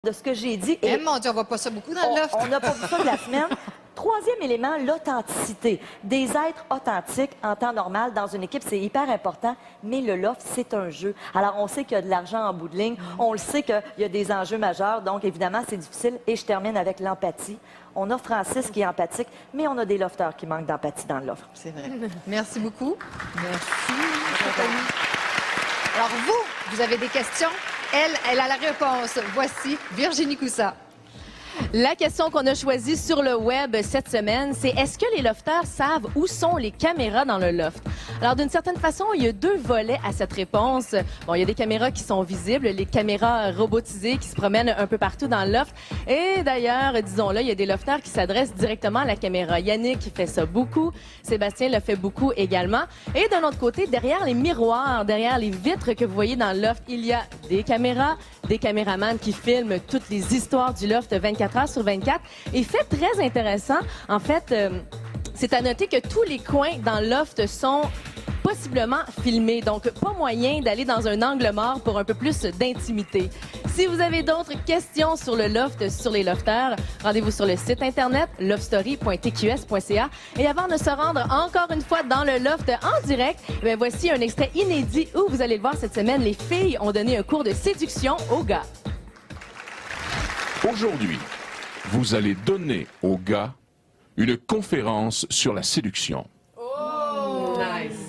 de ce que j'ai dit. Eh mon Dieu, on voit pas ça beaucoup dans le loft. On n'a pas vu ça de la semaine. Troisième élément, l'authenticité. Des êtres authentiques en temps normal dans une équipe, c'est hyper important, mais le loft, c'est un jeu. Alors, on sait qu'il y a de l'argent en bout de ligne. On le sait qu'il y a des enjeux majeurs, donc évidemment, c'est difficile. Et je termine avec l'empathie. On a Francis qui est empathique, mais on a des lofteurs qui manquent d'empathie dans le loft. C'est vrai. Merci beaucoup. Merci. Alors, vous avez des questions? Elle a la réponse. Voici Virginie Coussa. La question qu'on a choisie sur le web cette semaine, c'est est-ce que les lofteurs savent où sont les caméras dans le loft? Alors, d'une certaine façon, il y a deux volets à cette réponse. Bon, il y a des caméras qui sont visibles, les caméras robotisées qui se promènent un peu partout dans le loft. Et d'ailleurs, disons-le, il y a des lofteurs qui s'adressent directement à la caméra. Yannick fait ça beaucoup, Sébastien le fait beaucoup également. Et d'un autre côté, derrière les miroirs, derrière les vitres que vous voyez dans le loft, il y a des caméras, des caméramans qui filment toutes les histoires du loft 24 heures sur 24. Et fait très intéressant, en fait, c'est à noter que tous les coins dans le loft sont possiblement filmés. Donc, pas moyen d'aller dans un angle mort pour un peu plus d'intimité. Si vous avez d'autres questions sur le loft, sur les lofteurs, rendez-vous sur le site internet loftstory.tqs.ca. Et avant de se rendre encore une fois dans le loft en direct, bien, voici un extrait inédit où vous allez le voir cette semaine. Les filles ont donné un cours de séduction aux gars. Aujourd'hui, vous allez donner aux gars une conférence sur la séduction.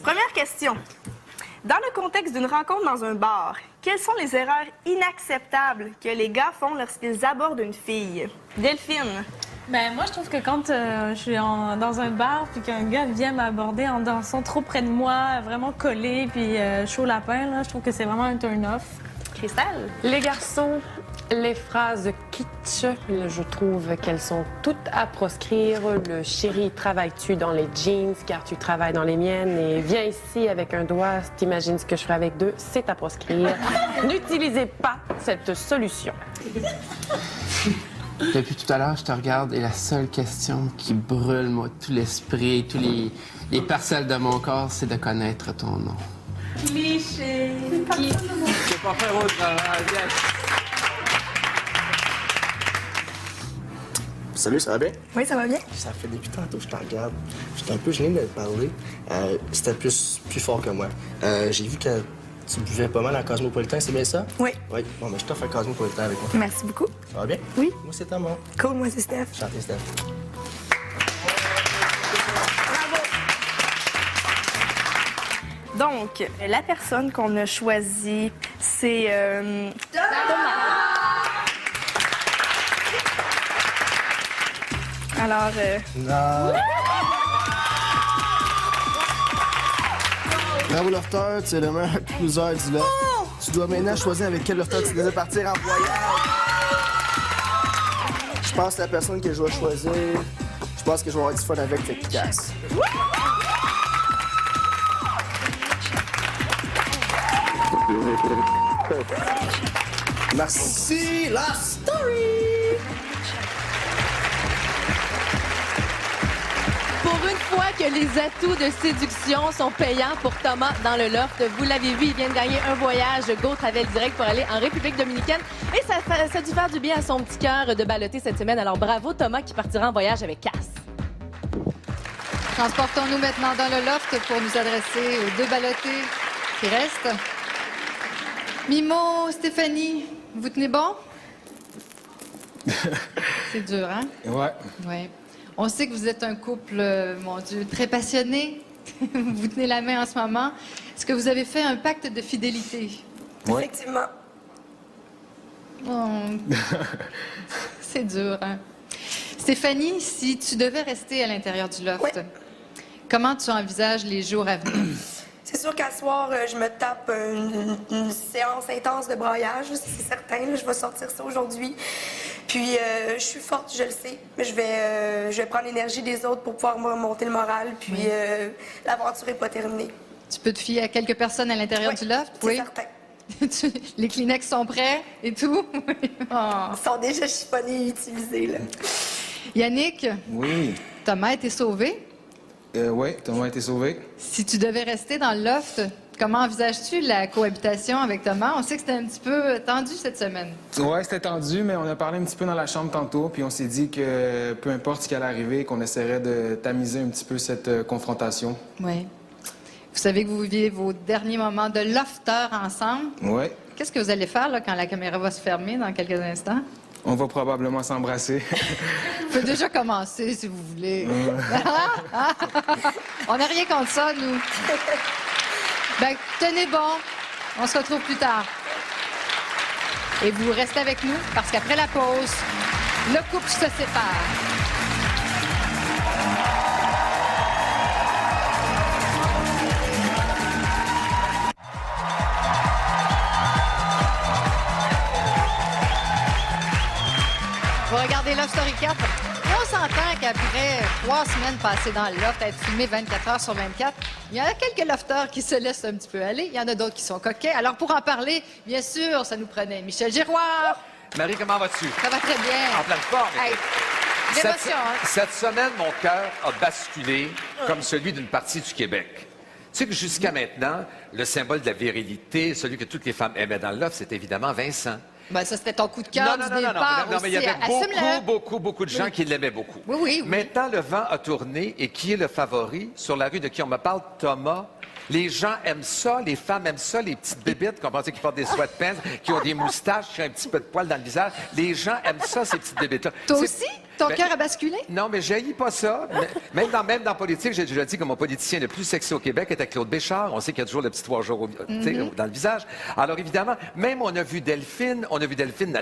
Première question. Dans le contexte d'une rencontre dans un bar, quelles sont les erreurs inacceptables que les gars font lorsqu'ils abordent une fille? Delphine. Ben moi, je trouve que quand je suis dans un bar puis qu'un gars vient m'aborder en dansant trop près de moi, vraiment collé puis chaud lapin, là, je trouve que c'est vraiment un turn-off. Cristal. Les garçons, les phrases kitsch, je trouve qu'elles sont toutes à proscrire. Le chéri, travailles-tu dans les jeans car tu travailles dans les miennes et viens ici avec un doigt, t'imagines ce que je ferai avec deux, c'est à proscrire. N'utilisez pas cette solution. Depuis tout à l'heure, je te regarde et la seule question qui brûle, moi, tout l'esprit, tous les parcelles de mon corps, c'est de connaître ton nom. Cliché. C'est pas faire au travail, Salut, ça va bien? Oui, ça va bien. Ça fait depuis tantôt que je te regarde. J'étais un peu gêné de te parler. C'était plus fort que moi. J'ai vu que tu buvais pas mal en Cosmopolitain, c'est bien ça? Oui. Oui. Bon, mais je t'offre un Cosmopolitain avec moi. Merci beaucoup. Ça va bien? Oui. Moi, c'est Thomas. Cool, moi, c'est Steph. Chantez, Steph. Donc, la personne qu'on a choisie, c'est Thomas. Alors, Non. Bravo, Lofter, tu es le meilleur cruiser du loft. Tu dois maintenant choisir avec quel Lofter tu désires partir en voyage. Je pense que la personne que je vais choisir, je pense que je vais avoir du fun avec, fait qu'il casse. Merci, la story! Pour une fois que les atouts de séduction sont payants pour Thomas dans le loft, vous l'avez vu, il vient de gagner un voyage Go Travel Direct pour aller en République dominicaine. Et ça a dû faire du bien à son petit cœur de balloter cette semaine. Alors bravo Thomas qui partira en voyage avec Cass. Transportons-nous maintenant dans le loft pour nous adresser aux deux ballottés qui restent. Mimo, Stéphanie, vous tenez bon? C'est dur, hein? Ouais. Oui. On sait que vous êtes un couple, mon Dieu, très passionné. Vous tenez la main en ce moment. Est-ce que vous avez fait un pacte de fidélité? Ouais. effectivement. Oh. C'est dur, hein? Stéphanie, si tu devais rester à l'intérieur du loft, Oui. comment tu envisages les jours à venir? C'est sûr qu'à soir, je me tape une séance intense de broyage, c'est certain. Là, je vais sortir ça aujourd'hui. Puis, je suis forte, je le sais. Mais je vais prendre l'énergie des autres pour pouvoir me monter le moral. Puis, l'aventure n'est pas terminée. Tu peux te fier à quelques personnes à l'intérieur du loft? C'est certain. Les Kleenex sont prêts et tout? Oh. Ils sont déjà chiffonnés et utilisés, là. Yannick, Oui. Thomas a été sauvé. Oui, Thomas a été sauvé. Si tu devais rester dans le loft, Comment envisages-tu la cohabitation avec Thomas? On sait que c'était un petit peu tendu cette semaine. Ouais, c'était tendu, mais on a parlé un petit peu dans la chambre tantôt, puis on s'est dit que peu importe ce qui allait arriver, qu'on essaierait de tamiser un petit peu cette confrontation. Oui. Vous savez que vous viviez vos derniers moments de lofter ensemble. Ouais. Qu'est-ce que vous allez faire là, quand la caméra va se fermer dans quelques instants? On va probablement s'embrasser. Vous pouvez déjà commencer, si vous voulez. On n'a rien contre ça, nous. Ben, tenez bon. On se retrouve plus tard. Et vous restez avec nous, parce qu'après la pause, le couple se sépare. Vous regardez Love Story 4. Et on s'entend qu'après 3 semaines passées dans le loft, être filmé 24 heures sur 24, il y en a quelques lofters qui se laissent un petit peu aller. Il y en a d'autres qui sont coquets. Alors, pour en parler, bien sûr, ça nous prenait Michel Giroir. Marie, comment vas-tu? Ça va très bien. En pleine forme. Hey, l'émotion, hein? Cette semaine, mon cœur a basculé comme celui d'une partie du Québec. Tu sais que jusqu'à maintenant, le symbole de la virilité, celui que toutes les femmes aimaient dans le loft, c'est évidemment Vincent. Ben, ça, c'était ton coup de cœur du départ non, mais il y avait Assume-le. beaucoup de gens qui l'aimaient beaucoup. Oui, oui, oui. Maintenant, le vent a tourné et qui est le favori sur la rue de qui on me parle? Thomas. Les gens aiment ça, les femmes aiment ça, les petites bébites, qui portent des sweatpants, qui ont des moustaches, qui ont un petit peu de poils dans le visage. Les gens aiment ça, ces petites bébites-là. Toi aussi? Ton cœur a basculé? Non, mais j'haïs pas ça. Même dans la politique, j'ai déjà dit que mon politicien le plus sexy au Québec était Claude Béchard. On sait qu'il y a toujours le petit 3 jours dans le visage. Alors, évidemment, même on a vu Delphine,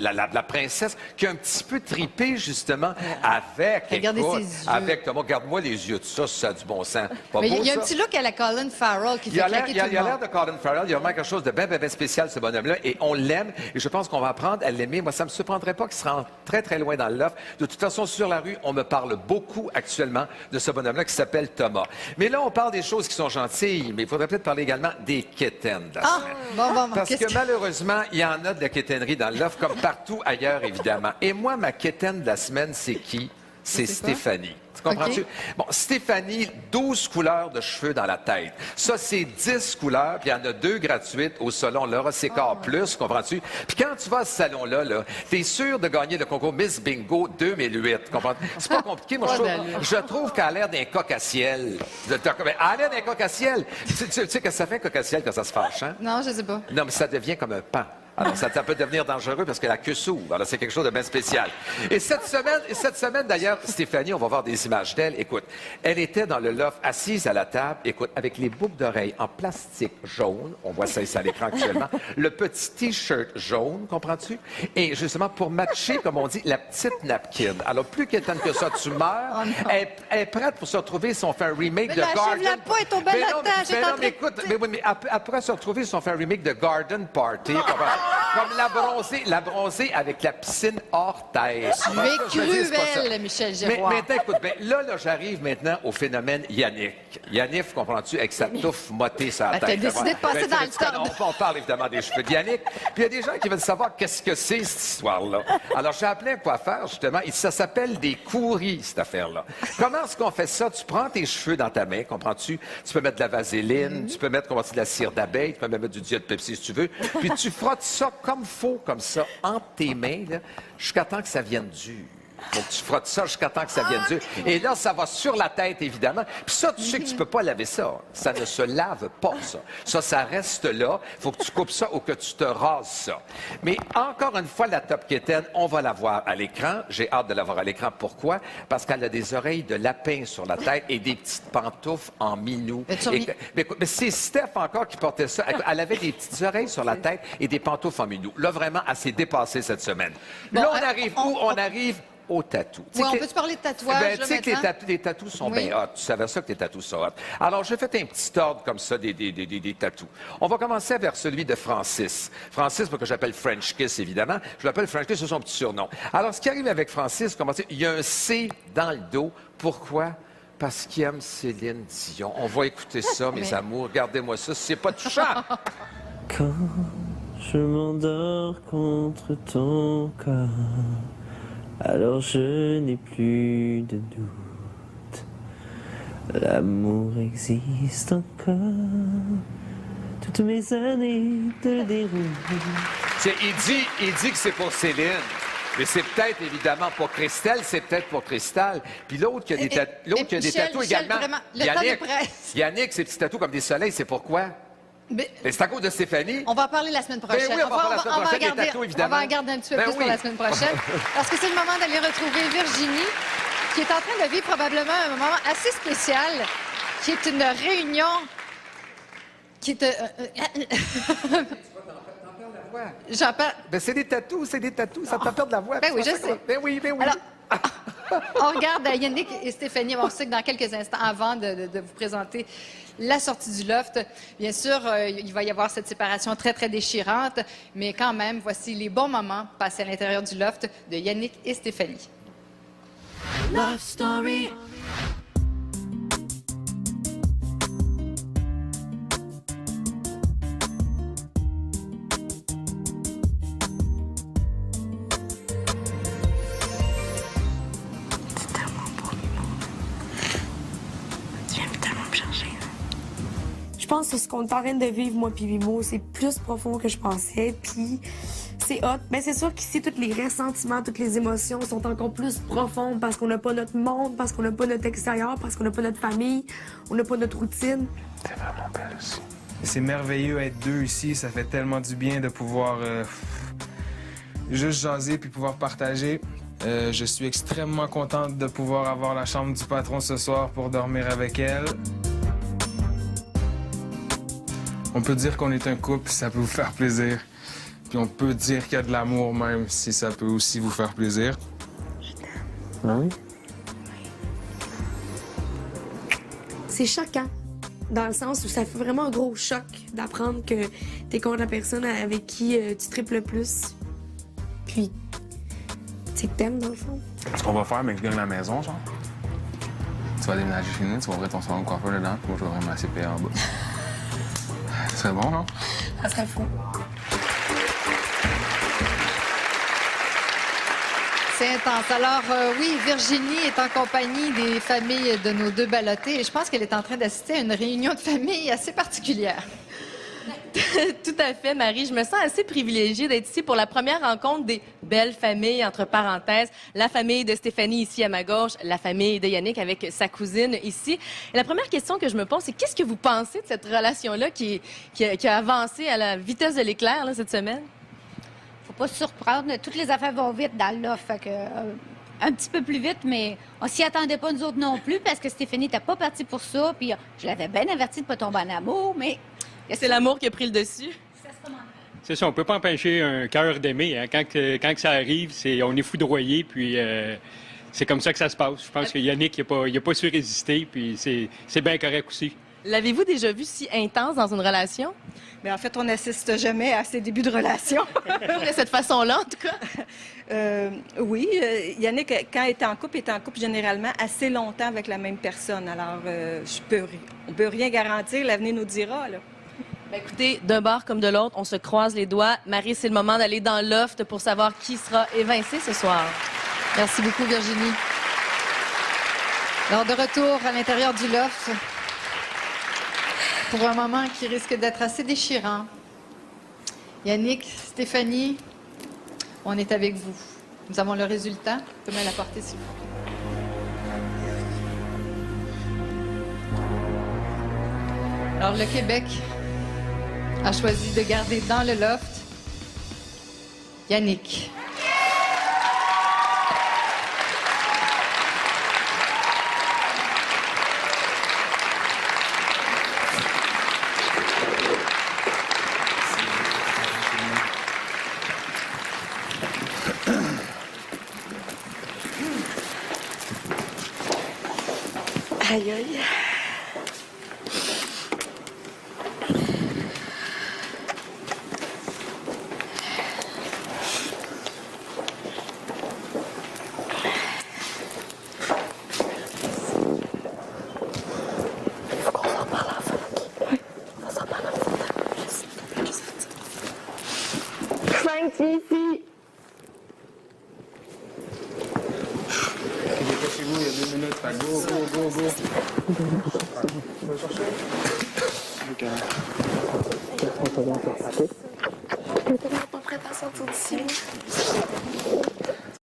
la princesse, qui a un petit peu tripé, justement, avec... Regardez ses yeux. Avec Thomas. Regarde-moi les yeux de ça, ça a du bon sens. Pas Mais beau, il y a un ça? petit look à la Colin Farrell qui fait claquer tout le monde. Il a l'air de Colin Farrell. Il y a vraiment quelque chose de bien spécial, ce bonhomme-là. Et on l'aime. Et je pense qu'on va apprendre à l'aimer. Moi, ça me surprendrait pas qu'il se rende très, très loin dans le loft. De toute façon, sur la rue, on me parle beaucoup actuellement de ce bonhomme-là qui s'appelle Thomas. Mais là, on parle des choses qui sont gentilles, mais il faudrait peut-être parler également des quétaines de la semaine. Bon, Parce que malheureusement, il y en a de la quétainerie dans le loft, comme partout ailleurs, évidemment. Et moi, ma quétaine de la semaine, c'est qui? C'est Stéphanie. Tu comprends-tu? Okay. Bon, Stéphanie, 12 couleurs de cheveux dans la tête. Ça, c'est 10 couleurs, puis il y en a 2 gratuites au salon Laura Sécard Plus, comprends-tu? Puis quand tu vas à ce salon-là, t'es sûr de gagner le concours Miss Bingo 2008, comprends? C'est pas compliqué. Moi, je trouve qu'elle a l'air d'un coq à ciel. Elle a l'air d'un coq à ciel. Tu sais qu'est-ce que ça fait, un coq à ciel, quand ça se fâche, hein? Non, je sais pas. Non, mais ça devient comme un pan. Alors, ça peut devenir dangereux parce que la queue s'ouvre. Alors, c'est quelque chose de bien spécial. Et cette semaine, d'ailleurs, Stéphanie, on va voir des images d'elle. Écoute, elle était dans le loft, assise à la table, écoute, avec les boucles d'oreilles en plastique jaune. On voit ça ici à l'écran actuellement. Le petit T-shirt jaune, comprends-tu? Et justement, pour matcher, comme on dit, la petite napkin. Alors, plus qu'étonne que ça, tu meurs. Elle est prête pour se retrouver si on fait un remake de Garden... Mais pas, elle est tombée à la tâche. Mais écoute, mais elle pourrait se retrouver si on fait un remake de Garden Party. Comme la bronzée avec la piscine hors terre. Tu es cruel, Michel Giroir. Mais maintenant, écoute, là, j'arrive maintenant au phénomène Yannick. Yannick, comprends-tu, avec sa touffe mottée sur la tête. T'as décidé de passer dans le temps. On parle évidemment des cheveux de Yannick. Puis il y a des gens qui veulent savoir qu'est-ce que c'est, cette histoire-là. Alors, j'ai appelé un coiffeur, justement. Ça s'appelle des couris, cette affaire-là. Comment est-ce qu'on fait ça? Tu prends tes cheveux dans ta main, comprends-tu? Tu peux mettre de la vaseline, tu peux mettre, de la cire d'abeille, tu peux même mettre du diode Pepsi si tu veux. Puis tu frottes ça comme faux, comme ça, entre tes mains, jusqu'à temps que ça vienne dur. Donc, tu frottes ça jusqu'à temps que ça vienne dur. Et là, ça va sur la tête, évidemment. Puis ça, tu sais que tu peux pas laver ça. Ça ne se lave pas, ça. Ça reste là. Il faut que tu coupes ça ou que tu te rases ça. Mais encore une fois, la top quétaine, on va la voir à l'écran. J'ai hâte de la voir à l'écran. Pourquoi? Parce qu'elle a des oreilles de lapin sur la tête et des petites pantoufles en minou. Mais c'est Steph encore qui portait ça. Elle avait des petites oreilles sur la tête et des pantoufles en minou. Là, vraiment, elle s'est dépassée cette semaine. Bon, là, on arrive où? On arrive au tatou. Oui, on peut-tu parler de tatouage, tu sais que les tatous sont bien hot. Tu savais ça que les tatous sont hot. Alors, j'ai fait un petit ordre comme ça des tatous. On va commencer vers celui de Francis. Francis, que j'appelle French Kiss, évidemment. Je l'appelle French Kiss, c'est son petit surnom. Alors, ce qui arrive avec Francis, il y a un C dans le dos. Pourquoi? Parce qu'il aime Céline Dion. On va écouter ça, mes amours. Regardez-moi ça, c'est pas touchant. Quand je m'endors contre ton corps, alors je n'ai plus de doute. L'amour existe encore, toutes mes années de déroule. Il dit que c'est pour Céline. Mais c'est peut-être évidemment pour Christelle, c'est peut-être pour Cristal. Puis l'autre qui a des, tatous également. Vraiment, le temps de presse. Yannick, ses petits tatous comme des soleils, c'est pourquoi? Mais c'est à cause de Stéphanie. On va en parler la semaine prochaine. Ben oui, on va en garder un petit peu plus pour la semaine prochaine. Parce que c'est le moment d'aller retrouver Virginie, qui est en train de vivre probablement un moment assez spécial, qui est une réunion qui est... J'en parle... Ben c'est des tatous, ça te perd de la voix. Ben oui, je sais. Ben oui. Alors, on regarde Yannick et Stéphanie. On sait que dans quelques instants, avant de vous présenter la sortie du loft, bien sûr, il va y avoir cette séparation très, très déchirante, mais quand même, voici les bons moments passés à l'intérieur du loft de Yannick et Stéphanie. Love Story. Je pense que ce qu'on est en train de vivre, moi puis Vimo, c'est plus profond que je pensais, puis c'est hot. Mais c'est sûr qu'ici, tous les ressentiments, toutes les émotions sont encore plus profondes parce qu'on n'a pas notre monde, parce qu'on n'a pas notre extérieur, parce qu'on n'a pas notre famille, on n'a pas notre routine. T'es vraiment belle aussi. C'est merveilleux être deux ici, ça fait tellement du bien de pouvoir juste jaser puis pouvoir partager. Je suis extrêmement contente de pouvoir avoir la chambre du patron ce soir pour dormir avec elle. On peut dire qu'on est un couple si ça peut vous faire plaisir. Puis on peut dire qu'il y a de l'amour même si ça peut aussi vous faire plaisir. Ah oui? C'est choquant, dans le sens où ça fait vraiment un gros choc d'apprendre que t'es contre la personne avec qui tu tripes le plus. Puis, tu t'aimes dans le fond. Ce qu'on va faire, mais que je gagne la maison, genre. Tu vas déménager chez nous, tu vas ouvrir ton salon de coiffeur dedans, puis moi je vais vraiment assez payer en bas. C'est bon, non? Ça serait fou. C'est intense. Alors, oui, Virginie est en compagnie des familles de nos deux ballottés et je pense qu'elle est en train d'assister à une réunion de famille assez particulière. Tout à fait, Marie. Je me sens assez privilégiée d'être ici pour la première rencontre des belles familles, entre parenthèses. La famille de Stéphanie ici à ma gauche, la famille de Yannick avec sa cousine ici. Et la première question que je me pose, c'est qu'est-ce que vous pensez de cette relation-là qui a avancé à la vitesse de l'éclair là, cette semaine? Faut pas se surprendre. Toutes les affaires vont vite dans le loft. Fait que, un petit peu plus vite, mais on s'y attendait pas nous autres non plus parce que Stéphanie n'était pas partie pour ça. Puis je l'avais bien avertie de pas tomber en amour, mais... C'est l'amour qui a pris le dessus. C'est ça, on peut pas empêcher un cœur d'aimer. Hein. Quand ça arrive, on est foudroyé, puis c'est comme ça que ça se passe. Je pense que Yannick, il a pas su résister, puis c'est bien correct aussi. L'avez-vous déjà vu si intense dans une relation? Mais en fait, on n'assiste jamais à ces débuts de relation. De cette façon-là, en tout cas? Oui. Yannick, quand il était en couple généralement assez longtemps avec la même personne. Alors, on peut rien garantir. L'avenir nous dira, là. Ben écoutez, d'un bord comme de l'autre, on se croise les doigts. Marie, c'est le moment d'aller dans le loft pour savoir qui sera évincé ce soir. Merci beaucoup, Virginie. Alors, de retour à l'intérieur du loft, pour un moment qui risque d'être assez déchirant. Yannick, Stéphanie, on est avec vous. Nous avons le résultat. Vous pouvez me l'apporter, s'il vous plaît. Alors, le Québec a choisi de garder dans le loft Yannick. Aïe, aïe. Ici. Il était chez vous il y a 2 minutes. Fait go. Tu veux chercher? Ok. Je suis tellement pas prête à sortir d'ici.